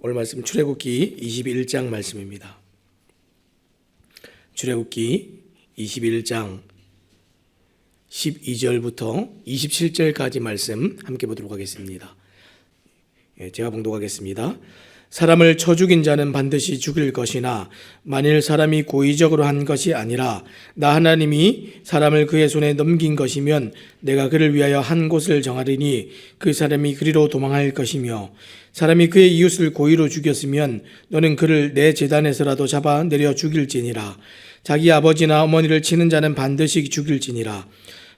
오늘 말씀 출애굽기 21장 말씀입니다. 출애굽기 21장 12절부터 27절까지 말씀 함께 보도록 하겠습니다. 제가 봉독하겠습니다. 사람을 쳐 죽인 자는 반드시 죽일 것이나 만일 사람이 고의적으로 한 것이 아니라 나 하나님이 사람을 그의 손에 넘긴 것이면 내가 그를 위하여 한 곳을 정하리니 그 사람이 그리로 도망할 것이며 사람이 그의 이웃을 고의로 죽였으면 너는 그를 내 제단에서라도 잡아 내려 죽일지니라. 자기 아버지나 어머니를 치는 자는 반드시 죽일지니라.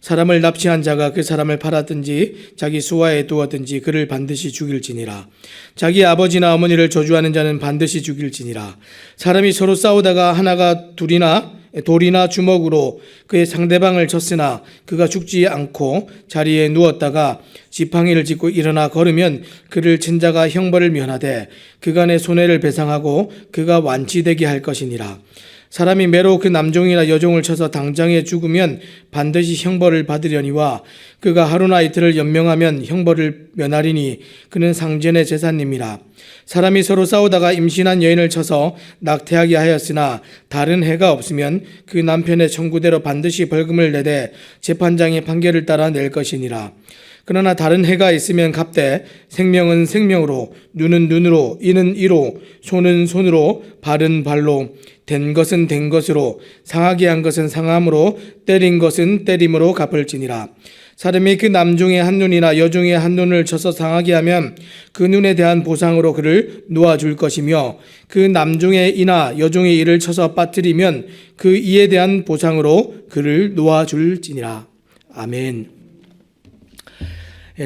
사람을 납치한 자가 그 사람을 팔았든지 자기 수하에 두었든지 그를 반드시 죽일지니라. 자기 아버지나 어머니를 저주하는 자는 반드시 죽일지니라. 사람이 서로 싸우다가 하나가 돌이나 주먹으로 그의 상대방을 쳤으나 그가 죽지 않고 자리에 누웠다가 지팡이를 짚고 일어나 걸으면 그를 친 자가 형벌을 면하되 그간의 손해를 배상하고 그가 완치되게 할 것이니라. 사람이 매로 그 남종이나 여종을 쳐서 당장에 죽으면 반드시 형벌을 받으려니와 그가 하루나 이틀을 연명하면 형벌을 면하리니 그는 상전의 제사님이라. 사람이 서로 싸우다가 임신한 여인을 쳐서 낙태하게 하였으나 다른 해가 없으면 그 남편의 청구대로 반드시 벌금을 내되 재판장의 판결을 따라 낼 것이니라. 그러나 다른 해가 있으면 값되 생명은 생명으로, 눈은 눈으로, 이는 이로, 손은 손으로, 발은 발로, 된 것은 된 것으로, 상하게 한 것은 상함으로, 때린 것은 때림으로 갚을지니라. 사람이 그 남종의 한 눈이나 여종의 한 눈을 쳐서 상하게 하면 그 눈에 대한 보상으로 그를 놓아줄 것이며 그 남종의 이나 여종의 이를 쳐서 빠뜨리면 그 이에 대한 보상으로 그를 놓아줄지니라. 아멘.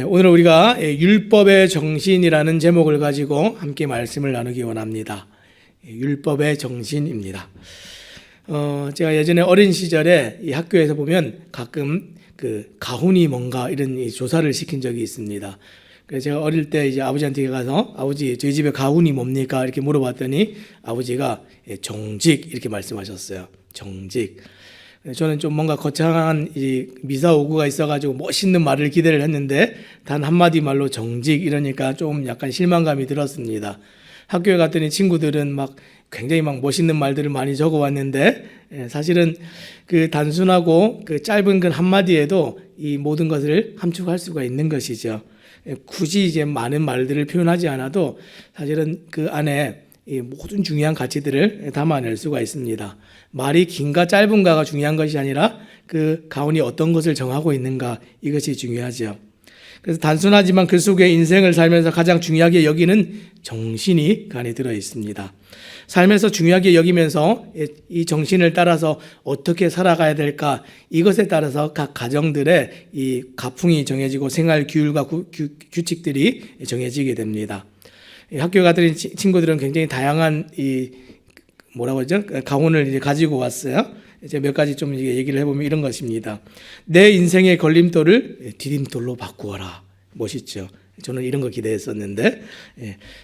오늘 우리가 율법의 정신이라는 제목을 가지고 함께 말씀을 나누기 원합니다. 율법의 정신입니다. 제가 예전에 어린 시절에 이 학교에서 보면 가끔 그 가훈이 뭔가 이런 조사를 시킨 적이 있습니다. 그래서 제가 어릴 때 이제 아버지한테 가서 아버지 저희 집에 가훈이 뭡니까 이렇게 물어봤더니 아버지가 정직 이렇게 말씀하셨어요. 정직. 저는 좀 뭔가 거창한 이 미사오구가 있어가지고 멋있는 말을 기대를 했는데 단 한마디 말로 정직 이러니까 좀 약간 실망감이 들었습니다. 학교에 갔더니 친구들은 굉장히 멋있는 말들을 많이 적어왔는데 사실은 그 단순하고 그 짧은 그 한마디에도 이 모든 것을 함축할 수가 있는 것이죠. 굳이 이제 많은 말들을 표현하지 않아도 사실은 그 안에 이 모든 중요한 가치들을 담아낼 수가 있습니다. 말이 긴가 짧은가가 중요한 것이 아니라 그 가훈이 어떤 것을 정하고 있는가 이것이 중요하죠. 그래서 단순하지만 그 속에 인생을 살면서 가장 중요하게 여기는 정신이 그 안에 들어 있습니다. 삶에서 중요하게 여기면서 이 정신을 따라서 어떻게 살아가야 될까 이것에 따라서 각 가정들의 이 가풍이 정해지고 생활 규율과 규칙들이 정해지게 됩니다. 학교 가더니 친구들은 굉장히 다양한 가훈을 이제 가지고 왔어요. 이제 몇 가지 좀 얘기를 해보면 이런 것입니다. 내 인생의 걸림돌을 디딤돌로 바꾸어라. 멋있죠. 저는 이런 거 기대했었는데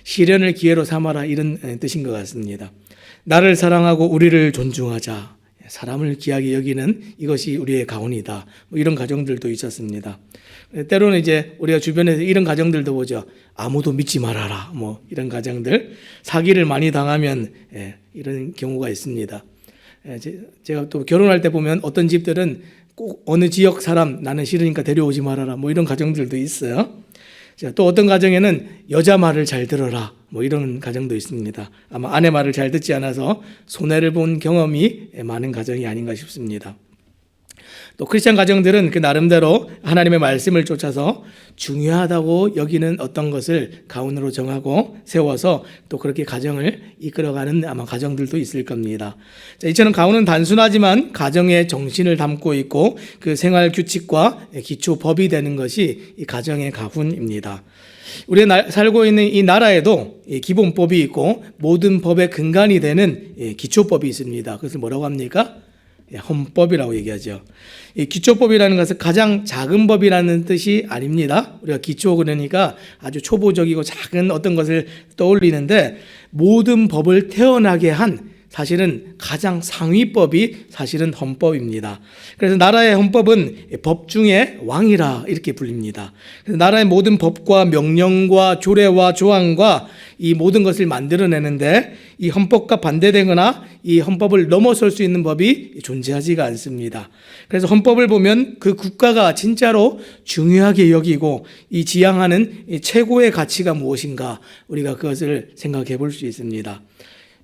시련을 기회로 삼아라 이런 뜻인 것 같습니다. 나를 사랑하고 우리를 존중하자. 사람을 귀하게 여기는 이것이 우리의 가훈이다. 이런 가정들도 있었습니다. 때로는 이제 우리가 주변에서 이런 가정들도 보죠. 아무도 믿지 말아라. 이런 가정들. 사기를 많이 당하면 이런 경우가 있습니다. 제가 또 결혼할 때 보면 어떤 집들은 꼭 어느 지역 사람 나는 싫으니까 데려오지 말아라. 이런 가정들도 있어요. 또 어떤 가정에는 여자 말을 잘 들어라. 이런 가정도 있습니다. 아마 아내 말을 잘 듣지 않아서 손해를 본 경험이 많은 가정이 아닌가 싶습니다. 또 크리스찬 가정들은 그 나름대로 하나님의 말씀을 쫓아서 중요하다고 여기는 어떤 것을 가훈으로 정하고 세워서 또 그렇게 가정을 이끌어가는 아마 가정들도 있을 겁니다. 이처럼 가훈은 단순하지만 가정의 정신을 담고 있고 그 생활 규칙과 기초 법이 되는 것이 이 가정의 가훈입니다. 우리가 살고 있는 이 나라에도 기본법이 있고 모든 법의 근간이 되는 기초법이 있습니다. 그것을 뭐라고 합니까? 헌법이라고 얘기하죠. 이 기초법이라는 것은 가장 작은 법이라는 뜻이 아닙니다. 우리가 기초 그러니까 아주 초보적이고 작은 어떤 것을 떠올리는데 모든 법을 태어나게 한 사실은 가장 상위법이 사실은 헌법입니다. 그래서 나라의 헌법은 법 중에 왕이라 이렇게 불립니다. 그래서 나라의 모든 법과 명령과 조례와 조항과 이 모든 것을 만들어내는데 이 헌법과 반대되거나 이 헌법을 넘어설 수 있는 법이 존재하지가 않습니다. 그래서 헌법을 보면 그 국가가 진짜로 중요하게 여기고 이 지향하는 이 최고의 가치가 무엇인가 우리가 그것을 생각해 볼 수 있습니다.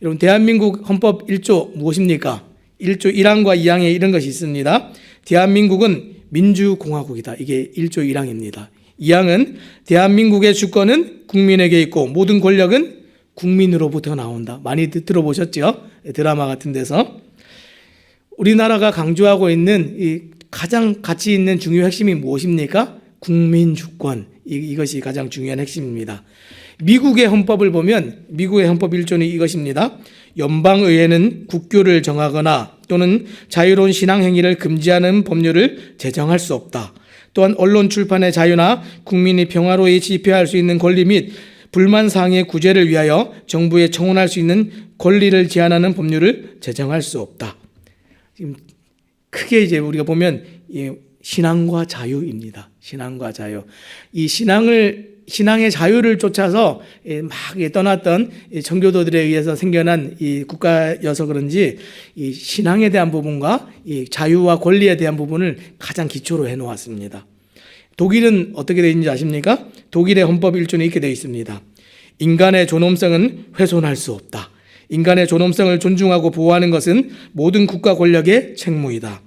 여러분, 대한민국 헌법 1조 무엇입니까? 1조 1항과 2항에 이런 것이 있습니다. 대한민국은 민주공화국이다. 이게 1조 1항입니다. 2항은 대한민국의 주권은 국민에게 있고 모든 권력은 국민으로부터 나온다. 많이 들어보셨죠? 드라마 같은 데서. 우리나라가 강조하고 있는 이 가장 가치 있는 중요 핵심이 무엇입니까? 국민 주권. 이것이 가장 중요한 핵심입니다. 미국의 헌법을 보면 미국의 헌법 1조는 이것입니다. 연방의회는 국교를 정하거나 또는 자유로운 신앙행위를 금지하는 법률을 제정할 수 없다. 또한 언론 출판의 자유나 국민이 평화로이 집회할 수 있는 권리 및 불만 사항의 구제를 위하여 정부에 청원할 수 있는 권리를 제한하는 법률을 제정할 수 없다. 지금 크게 이제 우리가 보면 신앙과 자유입니다. 신앙과 자유. 이 신앙의 자유를 쫓아서 막 떠났던 청교도들에 의해서 생겨난 이 국가여서 그런지 이 신앙에 대한 부분과 이 자유와 권리에 대한 부분을 가장 기초로 해놓았습니다. 독일은 어떻게 되어 있는지 아십니까? 독일의 헌법 1조는 이렇게 되어 있습니다. 인간의 존엄성은 훼손할 수 없다. 인간의 존엄성을 존중하고 보호하는 것은 모든 국가 권력의 책무이다.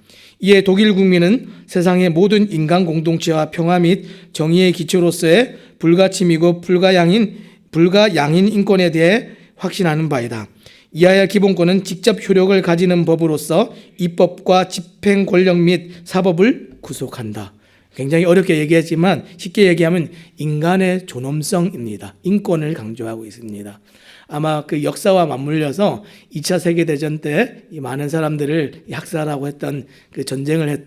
이에 독일 국민은 세상의 모든 인간 공동체와 평화 및 정의의 기초로서의 불가침이고 불가양인 인권에 대해 확신하는 바이다. 이하의 기본권은 직접 효력을 가지는 법으로서 입법과 집행 권력 및 사법을 구속한다. 굉장히 어렵게 얘기했지만 쉽게 얘기하면 인간의 존엄성입니다. 인권을 강조하고 있습니다. 아마 그 역사와 맞물려서 2차 세계대전 때 이 많은 사람들을 학살하고 했던 그 전쟁을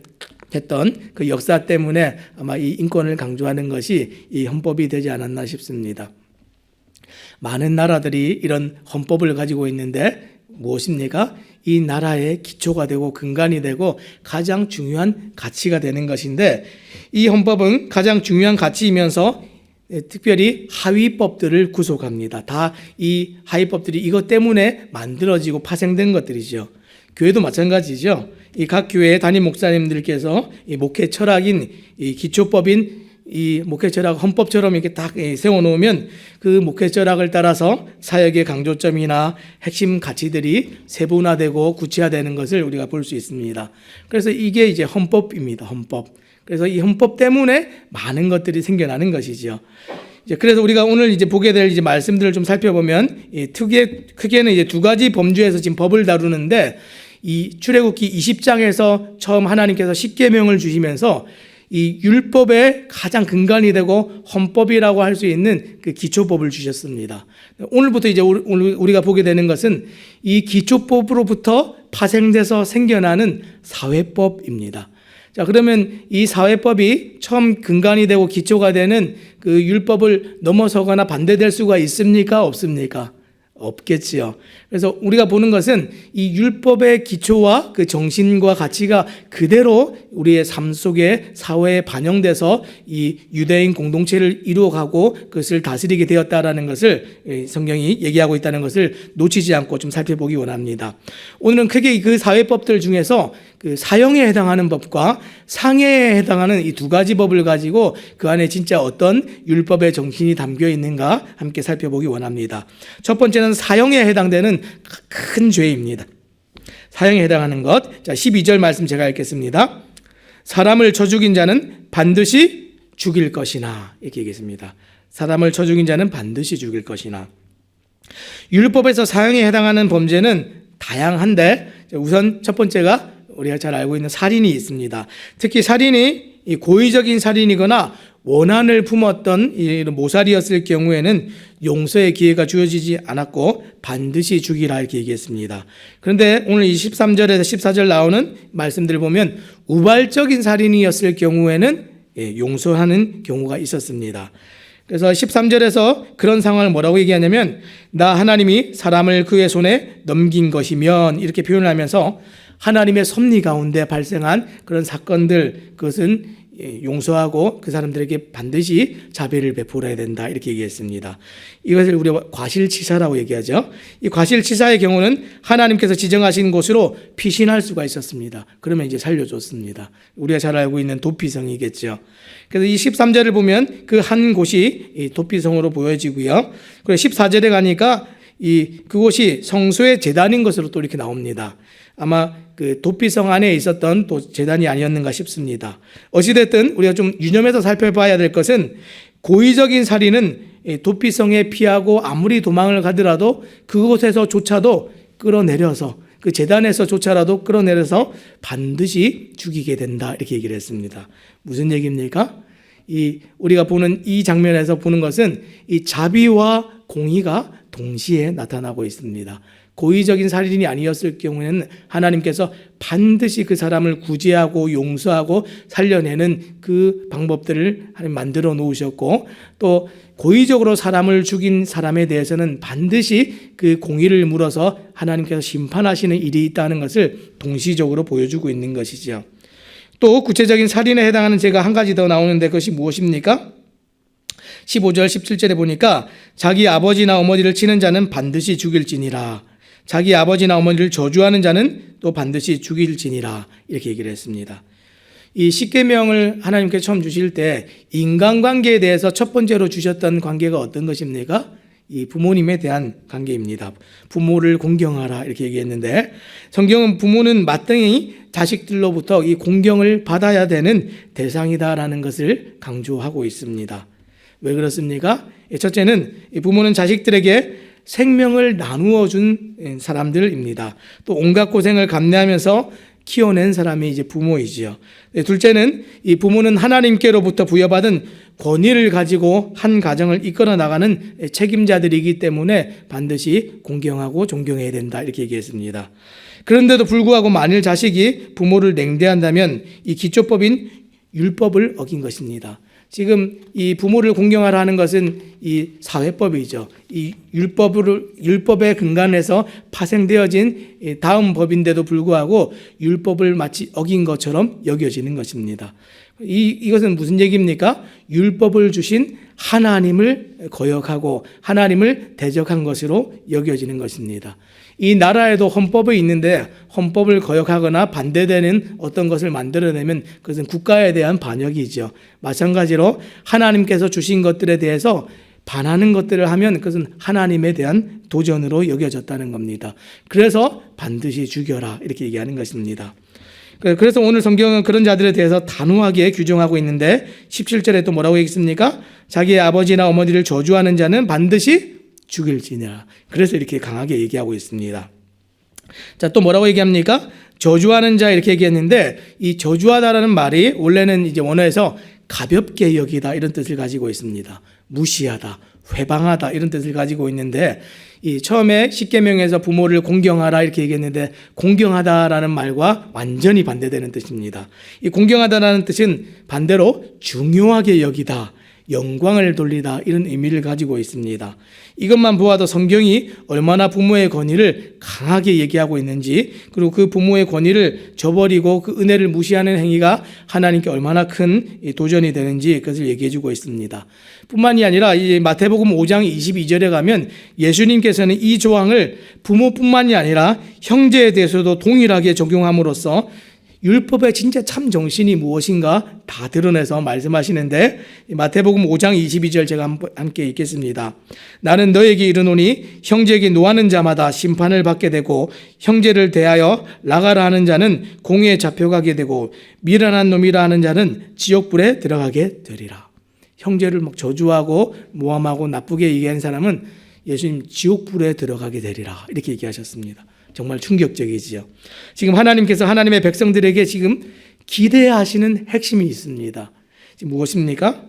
했던 그 역사 때문에 아마 이 인권을 강조하는 것이 이 헌법이 되지 않았나 싶습니다. 많은 나라들이 이런 헌법을 가지고 있는데 무엇입니까? 이 나라의 기초가 되고 근간이 되고 가장 중요한 가치가 되는 것인데 이 헌법은 가장 중요한 가치이면서 특별히 하위법들을 구속합니다. 다 이 하위법들이 이것 때문에 만들어지고 파생된 것들이죠. 교회도 마찬가지죠. 이 각 교회의 담임 목사님들께서 이 목회 철학인 이 기초법인 이 목회 철학 헌법처럼 이렇게 딱 세워놓으면 그 목회 철학을 따라서 사역의 강조점이나 핵심 가치들이 세분화되고 구체화되는 것을 우리가 볼 수 있습니다. 그래서 이게 이제 헌법입니다. 헌법. 그래서 이 헌법 때문에 많은 것들이 생겨나는 것이죠. 그래서 우리가 오늘 이제 보게 될 이제 말씀들을 좀 살펴보면 크게는 이제 두 가지 범주에서 지금 법을 다루는데 이 출애굽기 20장에서 처음 하나님께서 십계명을 주시면서 이 율법의 가장 근간이 되고 헌법이라고 할 수 있는 그 기초법을 주셨습니다. 오늘부터 이제 우리가 보게 되는 것은 이 기초법으로부터 파생돼서 생겨나는 사회법입니다. 자, 그러면 이 사회법이 처음 근간이 되고 기초가 되는 그 율법을 넘어서거나 반대될 수가 있습니까? 없습니까? 없겠지요. 그래서 우리가 보는 것은 이 율법의 기초와 그 정신과 가치가 그대로 우리의 삶 속에 사회에 반영돼서 이 유대인 공동체를 이루어가고 그것을 다스리게 되었다라는 것을 성경이 얘기하고 있다는 것을 놓치지 않고 좀 살펴보기 원합니다. 오늘은 크게 그 사회법들 중에서 그 사형에 해당하는 법과 상해에 해당하는 이 두 가지 법을 가지고 그 안에 진짜 어떤 율법의 정신이 담겨 있는가 함께 살펴보기 원합니다. 첫 번째는 사형에 해당되는 큰 죄입니다. 사형에 해당하는 것. 자, 12절 말씀 제가 읽겠습니다. 사람을 쳐 죽인 자는 반드시 죽일 것이나 이렇게 얘기했습니다. 사람을 쳐 죽인 자는 반드시 죽일 것이나. 율법에서 사형에 해당하는 범죄는 다양한데 우선 첫 번째가 우리가 잘 알고 있는 살인이 있습니다. 특히 살인이 고의적인 살인이거나 원한을 품었던 모살이었을 경우에는 용서의 기회가 주어지지 않았고 반드시 죽이라 이렇게 얘기했습니다. 그런데 오늘 23절에서 14절 나오는 말씀들을 보면 우발적인 살인이었을 경우에는 용서하는 경우가 있었습니다. 그래서 13절에서 그런 상황을 뭐라고 얘기하냐면 나 하나님이 사람을 그의 손에 넘긴 것이면 이렇게 표현을 하면서 하나님의 섭리 가운데 발생한 그런 사건들 그것은 용서하고 그 사람들에게 반드시 자비를 베풀어야 된다 이렇게 얘기했습니다. 이것을 우리가 과실치사라고 얘기하죠. 이 과실치사의 경우는 하나님께서 지정하신 곳으로 피신할 수가 있었습니다. 그러면 이제 살려줬습니다. 우리가 잘 알고 있는 도피성이겠죠. 그래서 이 13절을 보면 그 한 곳이 이 도피성으로 보여지고요. 그리고 14절에 가니까 그곳이 성소의 제단인 것으로 또 이렇게 나옵니다. 아마 그 도피성 안에 있었던 또 제단이 아니었는가 싶습니다. 어찌됐든 우리가 좀 유념해서 살펴봐야 될 것은 고의적인 살인은 도피성에 피하고 아무리 도망을 가더라도 그곳에서조차도 끌어내려서 그 제단에서조차라도 끌어내려서 반드시 죽이게 된다 이렇게 얘기를 했습니다. 무슨 얘기입니까? 우리가 보는 이 장면에서 보는 것은 이 자비와 공의가 동시에 나타나고 있습니다. 고의적인 살인이 아니었을 경우에는 하나님께서 반드시 그 사람을 구제하고 용서하고 살려내는 그 방법들을 하나님 만들어 놓으셨고 또 고의적으로 사람을 죽인 사람에 대해서는 반드시 그 공의를 물어서 하나님께서 심판하시는 일이 있다는 것을 동시적으로 보여주고 있는 것이죠. 또 구체적인 살인에 해당하는 죄가 한 가지 더 나오는데 그것이 무엇입니까? 15절 17절에 보니까 자기 아버지나 어머니를 치는 자는 반드시 죽일지니라. 자기 아버지나 어머니를 저주하는 자는 또 반드시 죽일지니라 이렇게 얘기를 했습니다. 이 십계명을 하나님께서 처음 주실 때 인간관계에 대해서 첫 번째로 주셨던 관계가 어떤 것입니까? 이 부모님에 대한 관계입니다. 부모를 공경하라 이렇게 얘기했는데 성경은 부모는 마땅히 자식들로부터 이 공경을 받아야 되는 대상이다라는 것을 강조하고 있습니다. 왜 그렇습니까? 첫째는 이 부모는 자식들에게 생명을 나누어 준 사람들입니다. 또 온갖 고생을 감내하면서 키워낸 사람이 이제 부모이지요. 둘째는 이 부모는 하나님께로부터 부여받은 권위를 가지고 한 가정을 이끌어 나가는 책임자들이기 때문에 반드시 공경하고 존경해야 된다 이렇게 얘기했습니다. 그런데도 불구하고 만일 자식이 부모를 냉대한다면 이 기초법인 율법을 어긴 것입니다. 지금 이 부모를 공경하라 하는 것은 이 사회법이죠. 이 율법의 근간에서 파생되어진 다음 법인데도 불구하고 율법을 마치 어긴 것처럼 여겨지는 것입니다. 이것은 무슨 얘기입니까? 율법을 주신 하나님을 거역하고 하나님을 대적한 것으로 여겨지는 것입니다. 이 나라에도 헌법이 있는데 헌법을 거역하거나 반대되는 어떤 것을 만들어내면 그것은 국가에 대한 반역이죠. 마찬가지로 하나님께서 주신 것들에 대해서 반하는 것들을 하면 그것은 하나님에 대한 도전으로 여겨졌다는 겁니다. 그래서 반드시 죽여라 이렇게 얘기하는 것입니다. 그래서 오늘 성경은 그런 자들에 대해서 단호하게 규정하고 있는데 17절에 또 뭐라고 얘기했습니까? 자기의 아버지나 어머니를 저주하는 자는 반드시 죽일지니라. 그래서 이렇게 강하게 얘기하고 있습니다. 자, 또 뭐라고 얘기합니까? 저주하는 자 이렇게 얘기했는데 이 저주하다라는 말이 원래는 이제 원어에서 가볍게 여기다 이런 뜻을 가지고 있습니다. 무시하다, 회방하다 이런 뜻을 가지고 있는데 이 처음에 십계명에서 부모를 공경하라 이렇게 얘기했는데 공경하다라는 말과 완전히 반대되는 뜻입니다. 이 공경하다라는 뜻은 반대로 중요하게 여기다, 영광을 돌리다 이런 의미를 가지고 있습니다. 이것만 보아도 성경이 얼마나 부모의 권위를 강하게 얘기하고 있는지 그리고 그 부모의 권위를 저버리고 그 은혜를 무시하는 행위가 하나님께 얼마나 큰 도전이 되는지 그것을 얘기해 주고 있습니다. 뿐만이 아니라 이 마태복음 5장 22절에 가면 예수님께서는 이 조항을 부모뿐만이 아니라 형제에 대해서도 동일하게 적용함으로써 율법의 진짜 참 정신이 무엇인가 다 드러내서 말씀하시는데 마태복음 5장 22절 제가 함께 읽겠습니다. 나는 너에게 이르노니 형제에게 노하는 자마다 심판을 받게 되고 형제를 대하여 나가라 하는 자는 공회에 잡혀가게 되고 미련한 놈이라 하는 자는 지옥불에 들어가게 되리라. 형제를 막 저주하고 모함하고 나쁘게 얘기한 사람은 예수님 지옥불에 들어가게 되리라 이렇게 얘기하셨습니다. 정말 충격적이지요. 지금 하나님께서 하나님의 백성들에게 지금 기대하시는 핵심이 있습니다. 지금 무엇입니까?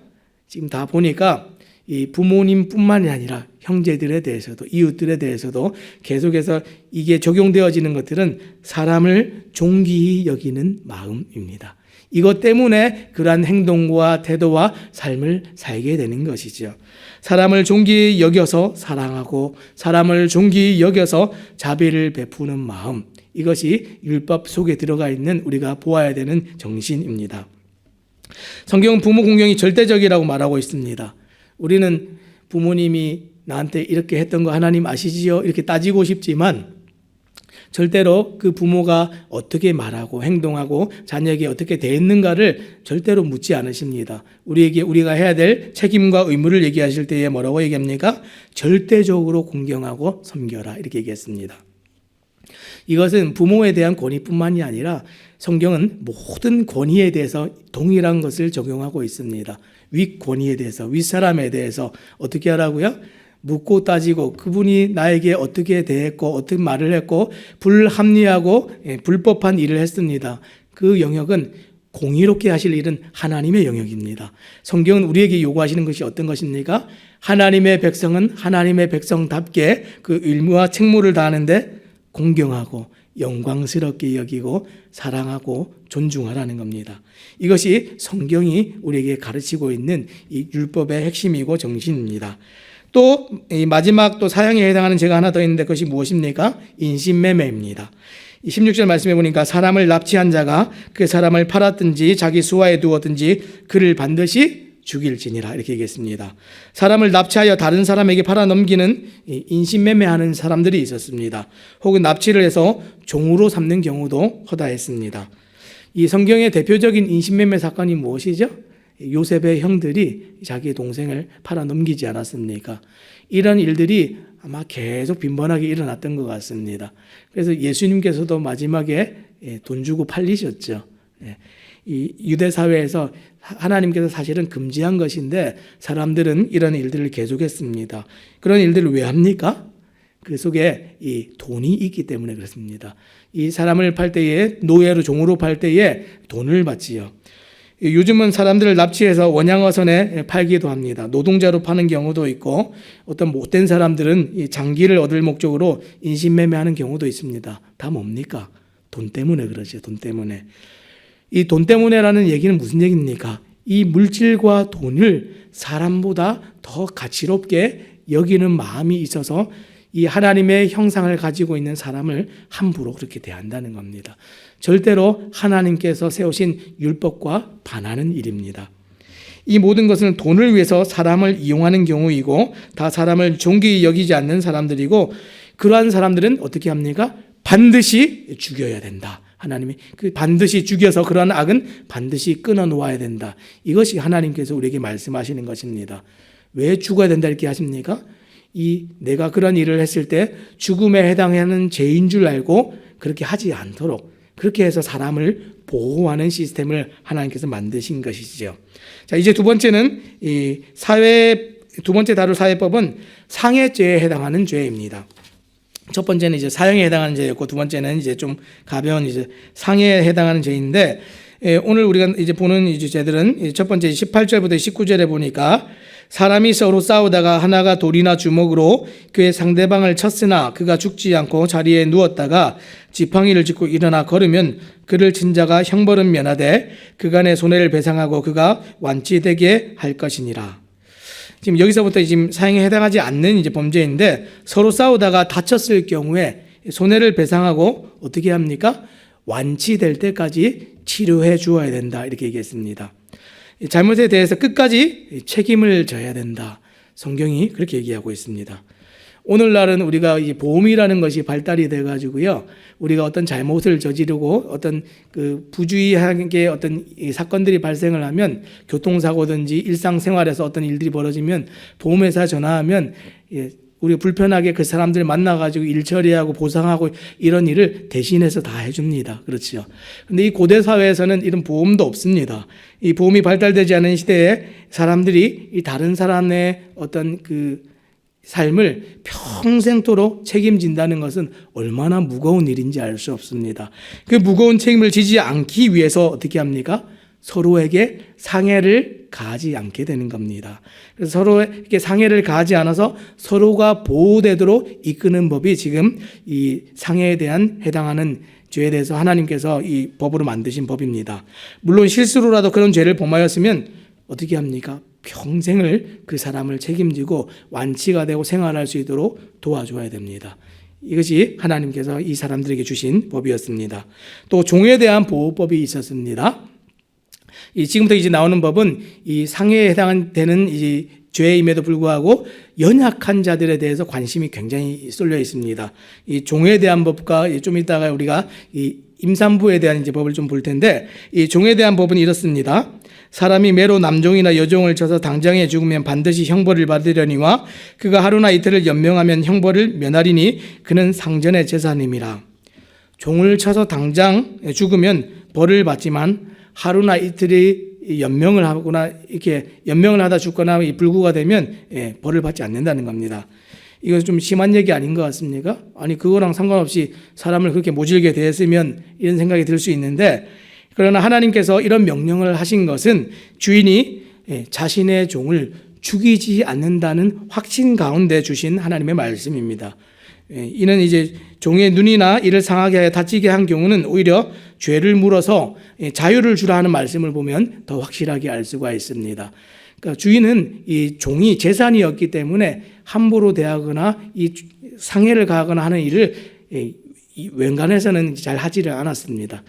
지금 다 보니까 이 부모님뿐만이 아니라 형제들에 대해서도 이웃들에 대해서도 계속해서 이게 적용되어지는 것들은 사람을 존귀히 여기는 마음입니다. 이것 때문에 그러한 행동과 태도와 삶을 살게 되는 것이죠. 사람을 존귀히 여겨서 사랑하고 사람을 존귀히 여겨서 자비를 베푸는 마음, 이것이 율법 속에 들어가 있는 우리가 보아야 되는 정신입니다. 성경은 부모 공경이 절대적이라고 말하고 있습니다. 우리는 부모님이 나한테 이렇게 했던 거 하나님 아시지요? 이렇게 따지고 싶지만 절대로 그 부모가 어떻게 말하고 행동하고 자녀에게 어떻게 대했는가를 절대로 묻지 않으십니다. 우리가 해야 될 책임과 의무를 얘기하실 때에 뭐라고 얘기합니까? 절대적으로 공경하고 섬겨라, 이렇게 얘기했습니다. 이것은 부모에 대한 권위뿐만이 아니라 성경은 모든 권위에 대해서 동일한 것을 적용하고 있습니다. 윗권위에 대해서, 윗사람에 대해서 어떻게 하라고요? 묻고 따지고 그분이 나에게 어떻게 대했고 어떤 말을 했고 불합리하고 불법한 일을 했습니다. 그 영역은 공의롭게 하실 일은 하나님의 영역입니다. 성경은 우리에게 요구하시는 것이 어떤 것입니까? 하나님의 백성은 하나님의 백성답게 그 의무와 책무를 다하는데 공경하고 영광스럽게 여기고 사랑하고 존중하라는 겁니다. 이것이 성경이 우리에게 가르치고 있는 이 율법의 핵심이고 정신입니다. 또 마지막 또 사형에 해당하는 죄가 하나 더 있는데 그것이 무엇입니까? 인신매매입니다. 16절 말씀해 보니까 사람을 납치한 자가 그 사람을 팔았든지 자기 수하에 두었든지 그를 반드시 죽일지니라, 이렇게 얘기했습니다. 사람을 납치하여 다른 사람에게 팔아넘기는 인신매매하는 사람들이 있었습니다. 혹은 납치를 해서 종으로 삼는 경우도 허다했습니다. 이 성경의 대표적인 인신매매 사건이 무엇이죠? 요셉의 형들이 자기 동생을 팔아넘기지 않았습니까? 이런 일들이 아마 계속 빈번하게 일어났던 것 같습니다. 그래서 예수님께서도 마지막에 돈 주고 팔리셨죠. 이 유대 사회에서 하나님께서 사실은 금지한 것인데 사람들은 이런 일들을 계속했습니다. 그런 일들을 왜 합니까? 그 속에 이 돈이 있기 때문에 그렇습니다. 이 사람을 팔 때에, 노예로 종으로 팔 때에 돈을 받지요. 요즘은 사람들을 납치해서 원양어선에 팔기도 합니다. 노동자로 파는 경우도 있고 어떤 못된 사람들은 장기를 얻을 목적으로 인신매매하는 경우도 있습니다. 다 뭡니까? 돈 때문에 그러죠. 돈 때문에. 이 돈 때문에라는 얘기는 무슨 얘기입니까? 이 물질과 돈을 사람보다 더 가치롭게 여기는 마음이 있어서 이 하나님의 형상을 가지고 있는 사람을 함부로 그렇게 대한다는 겁니다. 절대로 하나님께서 세우신 율법과 반하는 일입니다. 이 모든 것은 돈을 위해서 사람을 이용하는 경우이고 다 사람을 존귀히 여기지 않는 사람들이고 그러한 사람들은 어떻게 합니까? 반드시 죽여야 된다. 하나님이 반드시 죽여서 그러한 악은 반드시 끊어 놓아야 된다. 이것이 하나님께서 우리에게 말씀하시는 것입니다. 왜 죽어야 된다 이렇게 하십니까? 내가 그런 일을 했을 때 죽음에 해당하는 죄인 줄 알고 그렇게 하지 않도록 그렇게 해서 사람을 보호하는 시스템을 하나님께서 만드신 것이죠. 자, 이제 두 번째는 두 번째 다룰 사회법은 상해죄에 해당하는 죄입니다. 첫 번째는 이제 사형에 해당하는 죄였고 두 번째는 이제 좀 가벼운 이제 상해에 해당하는 죄인데 오늘 우리가 이제 보는 이제 죄들은 첫 번째 18절부터 19절에 보니까 사람이 서로 싸우다가 하나가 돌이나 주먹으로 그의 상대방을 쳤으나 그가 죽지 않고 자리에 누웠다가 지팡이를 짚고 일어나 걸으면 그를 친 자가 형벌은 면하되 그간의 손해를 배상하고 그가 완치되게 할 것이니라. 지금 여기서부터 지금 사형에 해당하지 않는 이제 범죄인데 서로 싸우다가 다쳤을 경우에 손해를 배상하고 어떻게 합니까? 완치될 때까지 치료해 주어야 된다 이렇게 얘기했습니다. 잘못에 대해서 끝까지 책임을 져야 된다. 성경이 그렇게 얘기하고 있습니다. 오늘날은 우리가 이 보험이라는 것이 발달이 돼 가지고요. 우리가 어떤 잘못을 저지르고 어떤 그 부주의하게 어떤 이 사건들이 발생을 하면 교통사고든지 일상생활에서 어떤 일들이 벌어지면 보험회사 전화하면 우리가 불편하게 그 사람들 만나가지고 일 처리하고 보상하고 이런 일을 대신해서 다 해줍니다. 그렇죠. 근데 이 고대 사회에서는 이런 보험도 없습니다. 이 보험이 발달되지 않은 시대에 사람들이 이 다른 사람의 어떤 그 삶을 평생토록 책임진다는 것은 얼마나 무거운 일인지 알 수 없습니다. 그 무거운 책임을 지지 않기 위해서 어떻게 합니까? 서로에게 상해를 가하지 않게 되는 겁니다. 그래서 서로에게 상해를 가하지 않아서 서로가 보호되도록 이끄는 법이 지금 이 상해에 대한 해당하는 죄에 대해서 하나님께서 이 법으로 만드신 법입니다. 물론 실수로라도 그런 죄를 범하였으면 어떻게 합니까? 평생을 그 사람을 책임지고 완치가 되고 생활할 수 있도록 도와줘야 됩니다. 이것이 하나님께서 이 사람들에게 주신 법이었습니다. 또 종에 대한 보호법이 있었습니다. 지금부터 이제 나오는 법은 이 상해에 해당되는 이 죄임에도 불구하고 연약한 자들에 대해서 관심이 굉장히 쏠려 있습니다. 이 종에 대한 법과 좀 이따가 우리가 이 임산부에 대한 이제 법을 좀 볼 텐데, 이 종에 대한 법은 이렇습니다. 사람이 매로 남종이나 여종을 쳐서 당장에 죽으면 반드시 형벌을 받으려니와 그가 하루나 이틀을 연명하면 형벌을 면하리니 그는 상전의 제사님이라. 종을 쳐서 당장 죽으면 벌을 받지만 하루나 이틀이 연명을 하거나 이렇게 연명을 하다 죽거나 불구가 되면 벌을 받지 않는다는 겁니다. 이거 좀 심한 얘기 아닌 것 같습니까? 아니 그거랑 상관없이 사람을 그렇게 모질게 대했으면 이런 생각이 들 수 있는데, 그러나 하나님께서 이런 명령을 하신 것은 주인이 자신의 종을 죽이지 않는다는 확신 가운데 주신 하나님의 말씀입니다. 이는 이제 종의 눈이나 이를 상하게 하여 다치게 한 경우는 오히려 죄를 물어서 자유를 주라 하는 말씀을 보면 더 확실하게 알 수가 있습니다. 그러니까 주인은 이 종이 재산이었기 때문에 함부로 대하거나 이 상해를 가하거나 하는 일을 웬간해서는 잘 하지를 않았습니다.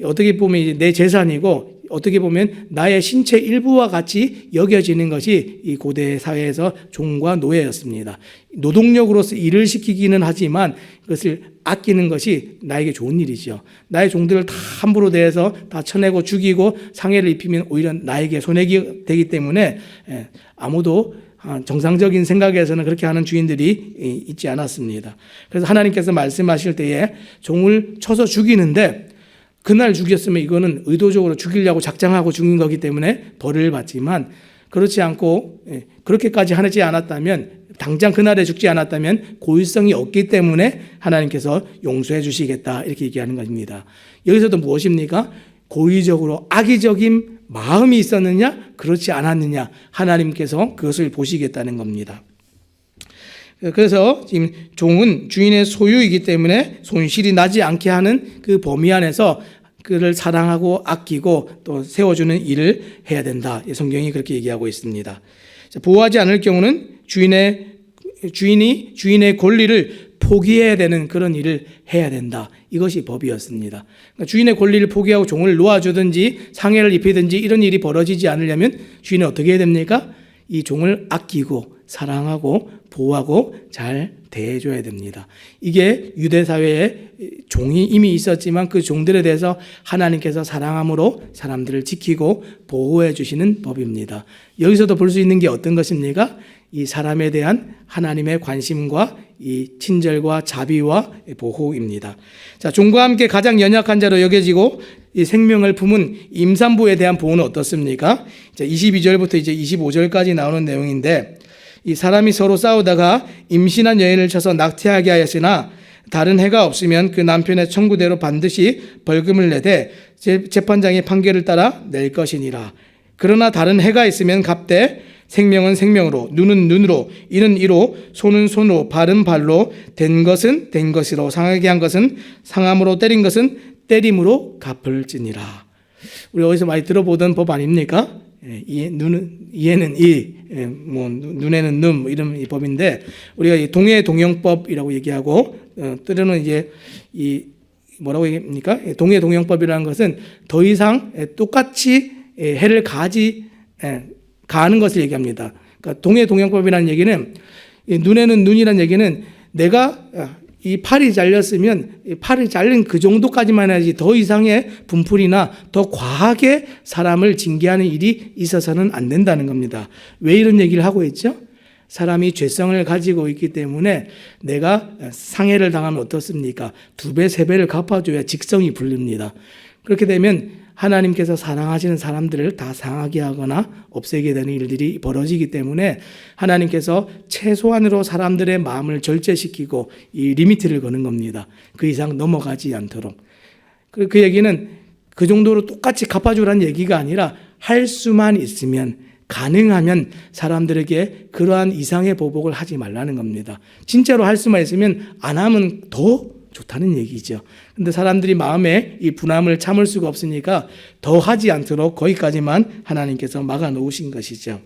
어떻게 보면 이제 내 재산이고 어떻게 보면 나의 신체 일부와 같이 여겨지는 것이 이 고대 사회에서 종과 노예였습니다. 노동력으로서 일을 시키기는 하지만 그것을 아끼는 것이 나에게 좋은 일이죠. 나의 종들을 다 함부로 대해서 다 쳐내고 죽이고 상해를 입히면 오히려 나에게 손해가 되기 때문에 아무도 정상적인 생각에서는 그렇게 하는 주인들이 있지 않았습니다. 그래서 하나님께서 말씀하실 때에 종을 쳐서 죽이는데, 그날 죽였으면 이거는 의도적으로 죽이려고 작정하고 죽인 거기 때문에 벌을 받지만, 그렇지 않고 그렇게까지 하지 않았다면, 당장 그날에 죽지 않았다면 고의성이 없기 때문에 하나님께서 용서해 주시겠다, 이렇게 얘기하는 것입니다. 여기서도 무엇입니까? 고의적으로 악의적인 마음이 있었느냐 그렇지 않았느냐, 하나님께서 그것을 보시겠다는 겁니다. 그래서 지금 종은 주인의 소유이기 때문에 손실이 나지 않게 하는 그 범위 안에서 그를 사랑하고 아끼고 또 세워주는 일을 해야 된다. 성경이 그렇게 얘기하고 있습니다. 보호하지 않을 경우는 주인이 주인의 권리를 포기해야 되는 그런 일을 해야 된다. 이것이 법이었습니다. 그러니까 주인의 권리를 포기하고 종을 놓아주든지 상해를 입히든지 이런 일이 벌어지지 않으려면 주인은 어떻게 해야 됩니까? 이 종을 아끼고 사랑하고 보호하고 잘 대해줘야 됩니다. 이게 유대 사회에 종이 이미 있었지만 그 종들에 대해서 하나님께서 사랑함으로 사람들을 지키고 보호해 주시는 법입니다. 여기서도 볼 수 있는 게 어떤 것입니까? 이 사람에 대한 하나님의 관심과 이 친절과 자비와 보호입니다. 자, 종과 함께 가장 연약한 자로 여겨지고 이 생명을 품은 임산부에 대한 보호는 어떻습니까? 22절부터 이제 25절까지 나오는 내용인데, 이 사람이 서로 싸우다가 임신한 여인을 쳐서 낙태하게 하였으나 다른 해가 없으면 그 남편의 청구대로 반드시 벌금을 내되 재판장의 판결을 따라 낼 것이니라. 그러나 다른 해가 있으면 갚되 생명은 생명으로, 눈은 눈으로, 이는 이로, 손은 손으로, 발은 발로, 된 것은 된 것으로, 상하게 한 것은 상함으로, 때린 것은 때림으로 갚을지니라. 우리 어디서 많이 들어보던 법 아닙니까? 이에는 이, 눈에는 눈, 이런 이 법인데, 우리가 이 동해 동형법이라고 얘기하고, 때로는 이제 이 뭐라고 얘기합니까? 동해 동형법이라는 것은 더 이상 똑같이 해를 가하는 것을 얘기합니다. 그러니까 동해 동형법이라는 얘기는, 눈에는 눈이라는 얘기는 내가 이 팔이 잘렸으면 팔이 잘린 그 정도까지만 해야지 더 이상의 분풀이나 더 과하게 사람을 징계하는 일이 있어서는 안 된다는 겁니다. 왜 이런 얘기를 하고 있죠? 사람이 죄성을 가지고 있기 때문에 내가 상해를 당하면 어떻습니까? 2배, 3배를 갚아줘야 직성이 풀립니다. 그렇게 되면 하나님께서 사랑하시는 사람들을 다 상하게 하거나 없애게 되는 일들이 벌어지기 때문에 하나님께서 최소한으로 사람들의 마음을 절제시키고 이 리미트를 거는 겁니다. 그 이상 넘어가지 않도록. 그 얘기는 그 정도로 똑같이 갚아주라는 얘기가 아니라 할 수만 있으면 가능하면 사람들에게 그러한 이상의 보복을 하지 말라는 겁니다. 진짜로 할 수만 있으면 안 하면 더 좋다는 얘기죠. 근데 사람들이 마음에 이 분함을 참을 수가 없으니까 더 하지 않도록 거기까지만 하나님께서 막아 놓으신 것이죠.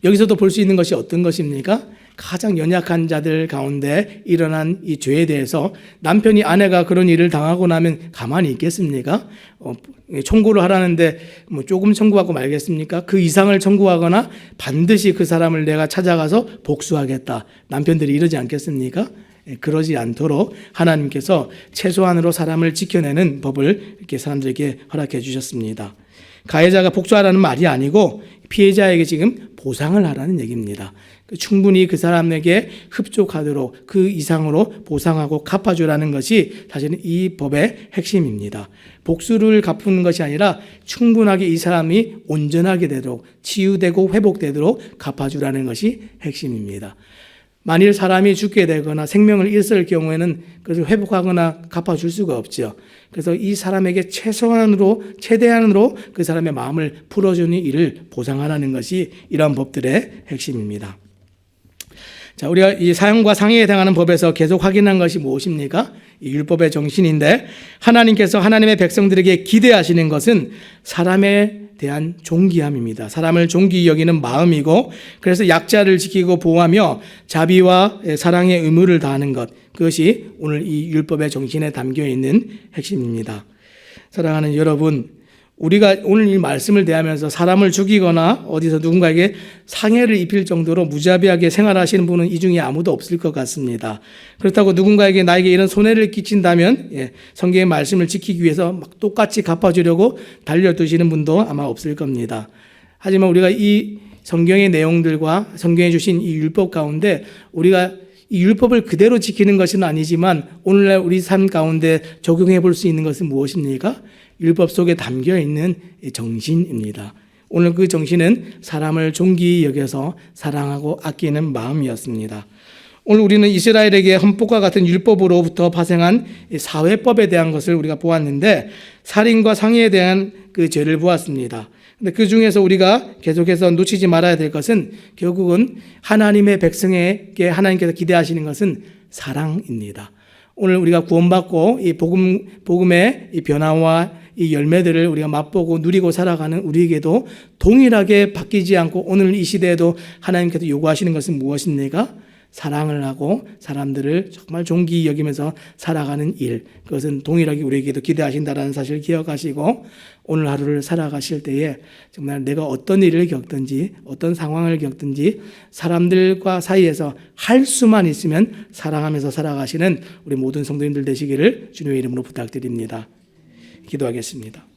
여기서도 볼 수 있는 것이 어떤 것입니까? 가장 연약한 자들 가운데 일어난 이 죄에 대해서 남편이 아내가 그런 일을 당하고 나면 가만히 있겠습니까? 청구를 하라는데 뭐 조금 청구하고 말겠습니까? 그 이상을 청구하거나 반드시 그 사람을 내가 찾아가서 복수하겠다. 남편들이 이러지 않겠습니까? 그러지 않도록 하나님께서 최소한으로 사람을 지켜내는 법을 이렇게 사람들에게 허락해 주셨습니다. 가해자가 복수하라는 말이 아니고 피해자에게 지금 보상을 하라는 얘기입니다. 충분히 그 사람에게 흡족하도록 그 이상으로 보상하고 갚아주라는 것이 사실은 이 법의 핵심입니다. 복수를 갚는 것이 아니라 충분하게 이 사람이 온전하게 되도록 치유되고 회복되도록 갚아주라는 것이 핵심입니다. 만일 사람이 죽게 되거나 생명을 잃을 경우에는 그것을 회복하거나 갚아줄 수가 없죠. 그래서 이 사람에게 최대한으로 그 사람의 마음을 풀어주는 일을 보상하라는 것이 이러한 법들의 핵심입니다. 자, 우리가 이 사형과 상해에 해당하는 법에서 계속 확인한 것이 무엇입니까? 이 율법의 정신인데 하나님께서 하나님의 백성들에게 기대하시는 것은 사람에 대한 존귀함입니다. 사람을 존귀히 여기는 마음이고 그래서 약자를 지키고 보호하며 자비와 사랑의 의무를 다하는 것, 그것이 오늘 이 율법의 정신에 담겨 있는 핵심입니다. 사랑하는 여러분, 우리가 오늘 이 말씀을 대하면서 사람을 죽이거나 어디서 누군가에게 상해를 입힐 정도로 무자비하게 생활하시는 분은 이 중에 아무도 없을 것 같습니다. 그렇다고 누군가에게 나에게 이런 손해를 끼친다면 성경의 말씀을 지키기 위해서 막 똑같이 갚아주려고 달려드시는 분도 아마 없을 겁니다. 하지만 우리가 이 성경의 내용들과 성경에 주신 이 율법 가운데 우리가 이 율법을 그대로 지키는 것은 아니지만 오늘날 우리 삶 가운데 적용해 볼 수 있는 것은 무엇입니까? 율법 속에 담겨 있는 정신입니다. 오늘 그 정신은 사람을 존귀히 여겨서 사랑하고 아끼는 마음이었습니다. 오늘 우리는 이스라엘에게 헌법과 같은 율법으로부터 파생한 사회법에 대한 것을 우리가 보았는데 살인과 상해에 대한 그 죄를 보았습니다. 근데 그 중에서 우리가 계속해서 놓치지 말아야 될 것은 결국은 하나님의 백성에게 하나님께서 기대하시는 것은 사랑입니다. 오늘 우리가 구원받고 이 복음의 이 변화와 이 열매들을 우리가 맛보고 누리고 살아가는 우리에게도 동일하게 바뀌지 않고 오늘 이 시대에도 하나님께서 요구하시는 것은 무엇입니까? 사랑을 하고 사람들을 정말 존귀히 여기면서 살아가는 일, 그것은 동일하게 우리에게도 기대하신다는 사실을 기억하시고 오늘 하루를 살아가실 때에 정말 내가 어떤 일을 겪든지 어떤 상황을 겪든지 사람들과 사이에서 할 수만 있으면 사랑하면서 살아가시는 우리 모든 성도님들 되시기를 주님의 이름으로 부탁드립니다. 기도하겠습니다.